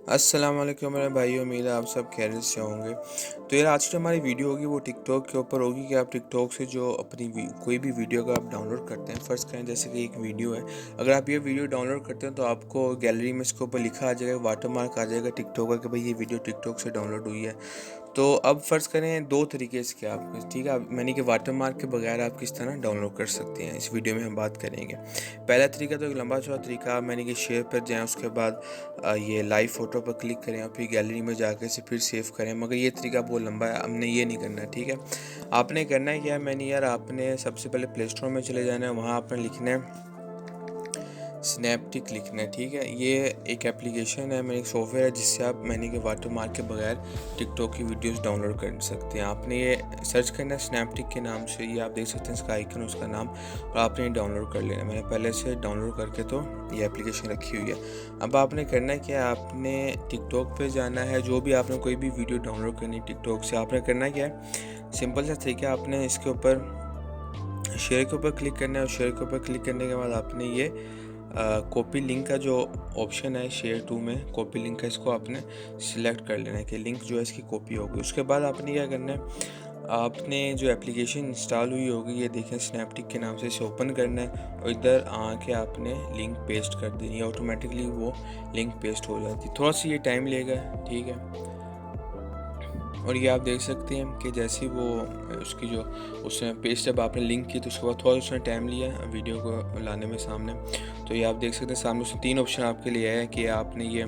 अस्सलाम वालेकुम मेरे भाइयों, उम्मीद है आप सब खैरियत से होंगे। तो यार आज की जो हमारी वीडियो होगी वो टिकटॉक के ऊपर होगी कि आप टिकटॉक से जो अपनी कोई भी वीडियो का आप डाउनलोड करते हैं, फ़र्ज़ करें जैसे कि एक वीडियो है। अगर आप ये वीडियो डाउनलोड करते हैं तो आपको गैलरी में इसके ऊपर लिखा आ जाएगा, वाटरमार्क आ जाएगा टिकटॉक का कि भाई ये वीडियो टिकटॉक से डाउनलोड हुई है। तो अब फ़र्ज़ करें दो तरीके इसके आप, ठीक है, मैंने कि वाटरमार्क के बगैर आप किस तरह डाउनलोड कर सकते हैं, इस वीडियो में हम बात करेंगे। पहला तरीका तो एक लंबा चौड़ा तरीका, मैंने कि शेयर पर जाएँ, उसके बाद ये लाइव फ़ोटो पर क्लिक करें और फिर गैलरी में जाकर से फिर सेव करें। मगर ये तरीका बहुत लंबा है, हमने ये नहीं करना, ठीक है। आपने करना है क्या है, मैंने यार आपने सबसे पहले प्ले स्टोर में चले जाना है, वहाँ आपने लिखना है स्नैपटिक लिखना है, ठीक है। ये एक एप्लीकेशन है, मेरे एक सॉफ्टवेयर है जिससे आप मैंने के वाटरमार्क के बगैर टिकटॉक की वीडियोस डाउनलोड कर सकते हैं। आपने ये सर्च करना है स्नैपटिक के नाम से, ये आप देख सकते हैं इसका आइकन, उसका नाम, और आपने डाउनलोड कर लेना है। मैंने पहले से डाउनलोड करके तो ये एप्लीकेशन रखी हुई है। अब आपने करना है क्या, आपने टिकटॉक पे जाना है, जो भी आपने कोई भी वीडियो डाउनलोड करनी है टिकटॉक से, आपने करना क्या है, सिंपल सा तरीका, आपने इसके ऊपर शेयर के ऊपर क्लिक करना है और शेयर के ऊपर क्लिक करने के बाद आपने ये कॉपी लिंक का जो ऑप्शन है शेयर टू में, कॉपी लिंक का, इसको आपने सिलेक्ट कर लेना है कि लिंक जो है इसकी कॉपी होगी। उसके बाद आपने क्या करना है, आपने जो एप्लीकेशन इंस्टॉल हुई होगी, ये देखें स्नैपटिक के नाम से, इसे ओपन करना है और इधर आके आपने लिंक पेस्ट कर देनी है, ऑटोमेटिकली वो लिंक पेस्ट हो जाती है। थोड़ा सा ये टाइम लेगा, ठीक है। और ये आप देख सकते हैं कि जैसे वो उसकी जो उसने पेस्ट जब आपने लिंक की तो उसके बाद थोड़ा उसने टाइम लिया वीडियो को लाने में सामने। तो ये आप देख सकते हैं सामने उसने तीन ऑप्शन आपके लिए आया है कि आपने ये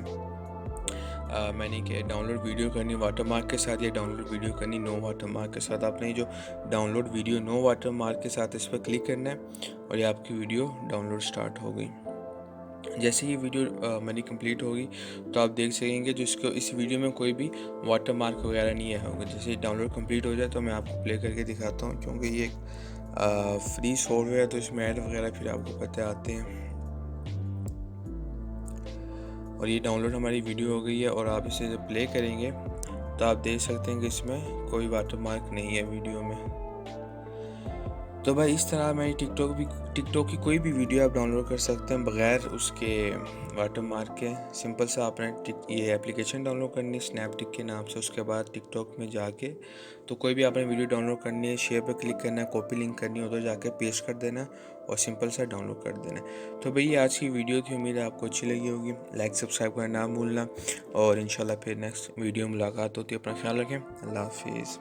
मैंने कि डाउनलोड वीडियो करनी वाटरमार्क के साथ या डाउनलोड वीडियो करनी नो वाटरमार्क के साथ। आपने जो डाउनलोड वीडियो नो वाटरमार्क के साथ इस पर क्लिक करना है और ये आपकी वीडियो डाउनलोड स्टार्ट हो गई। जैसे ये वीडियो मेरी कंप्लीट होगी तो आप देख सकेंगे जो इसको इस वीडियो में कोई भी वाटरमार्क वगैरह नहीं है होगा। जैसे डाउनलोड कंप्लीट हो जाए तो मैं आपको प्ले करके दिखाता हूँ, क्योंकि ये एक फ्री सॉफ्टवेयर है तो इसमें ऐड वगैरह फिर आपको पता आते हैं। और ये डाउनलोड हमारी वीडियो हो गई है और आप इसे जब प्ले करेंगे तो आप देख सकते हैं कि इसमें कोई वाटरमार्क नहीं है वीडियो में। तो भाई इस तरह मैं टिकटॉक की कोई भी वीडियो आप डाउनलोड कर सकते हैं बग़ैर उसके वाटरमार्क के। सिंपल सा आपने ये एप्लीकेशन डाउनलोड करनी है स्नैपटिक के नाम से, उसके बाद टिकटॉक में जाके तो कोई भी आपने वीडियो डाउनलोड करनी है, शेयर पर क्लिक करना है, कॉपी लिंक करनी है, उधर जाके पेस्ट कर देना है और सिंपल सा डाउनलोड कर देना है। तो भाई ये आज की वीडियो थी, उम्मीद है आपको अच्छी लगी होगी। लाइक सब्सक्राइब करना ना भूलना और इंशाल्लाह फिर नेक्स्ट वीडियो मुलाकात होती है। अपना ख्याल रखें, अल्लाह हाफिज़।